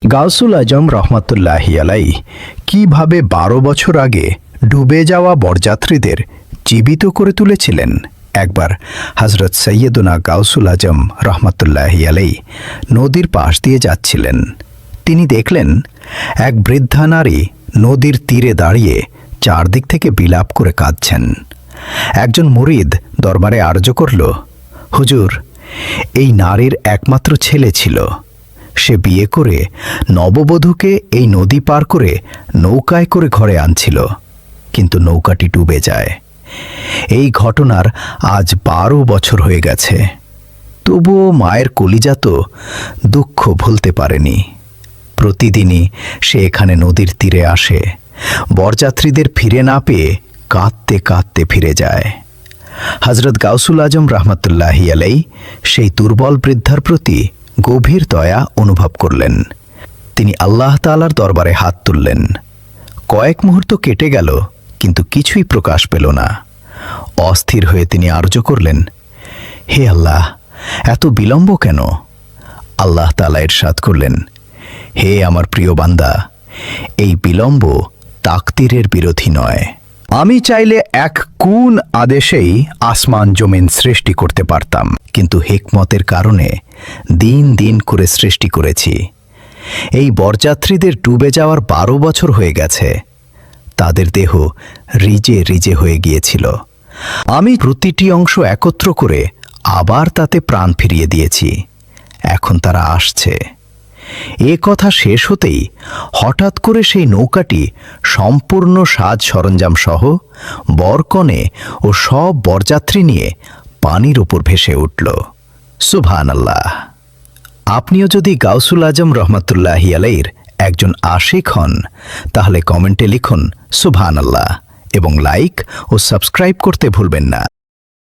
গাউসুল আজম রহমতুল্লাহি আলাই কিভাবে ১২ বছর আগে ডুবে যাওয়া বরযাত্রীদের জীবিত করে তুলেছিলেন। একবার হজরত সৈয়দনা গাউসুল আজম রহমতুল্লাহি আলাই নদীর পাশ দিয়ে যাচ্ছিলেন। তিনি দেখলেন এক বৃদ্ধা নারী নদীর তীরে দাঁড়িয়ে চারদিক থেকে বিলাপ করে কাঁদছেন। একজন মুরিদ দরবারে আরজ করল, হুজুর, এই নারীর একমাত্র ছেলে ছিল। সে বিয়ে করে নববধূকে এই নদী পার করে নৌকায় করে ঘরে আনছিল, কিন্তু নৌকাটি ডুবে যায়। এই ঘটনার আজ ১২ বছর হয়ে গেছে। তবুও মায়ের কলিজা তো দুঃখ ভুলতে পারেনি। প্রতিদিনই সে এখানে নদীর তীরে আসে, বরযাত্রীদের ফিরে না পেয়ে কাঁদতে কাঁদতে ফিরে যায়। হজরত গাউসুল আজম রহমতুল্লাহি আলাই সেই দুর্বল বৃদ্ধার প্রতি গভীর দয়া অনুভব করলেন। তিনি আল্লাহ তাআলার দরবারে হাত তুললেন। কয়েক মুহূর্ত কেটে গেল, কিন্তু কিছুই প্রকাশ পেল না। অস্থির হয়ে তিনি আরজ করলেন, হে আল্লাহ, এত বিলম্ব কেন? আল্লাহ তাআলা ইরশাদ করলেন, হে আমার প্রিয় বান্দা, এই বিলম্ব তাকদীরের বিরোধী নয়। আমি চাইলে এক কোন আদেশেই আসমান জমিন সৃষ্টি করতে পারতাম, কিন্তু হিকমতের কারণে দিন দিন করে সৃষ্টি করেছি। এই বরযাত্রীদের ডুবে যাওয়ার ১২ বছর হয়ে গেছে। তাদের দেহ রিজে রিজে হয়ে গিয়েছিল। আমি প্রতিটি অংশ একত্র করে আবার তাতে প্রাণ ফিরিয়ে দিয়েছি। এখন তারা আসছে। এ কথা শেষ হতেই হঠাৎ করে সেই নৌকাটি সম্পূর্ণ সাজ সরঞ্জাম সহ বরকনে ও সব বরযাত্রী নিয়ে পানির উপর ভেসে উঠল। সুবহানাল্লাহ। আপনিও যদি গাউসুল আজম রহমতুল্লাহি আলাইহির একজন আশিক হন, তাহলে কমেন্টে লিখুন সুবহানাল্লাহ এবং লাইক ও সাবস্ক্রাইব করতে ভুলবেন না।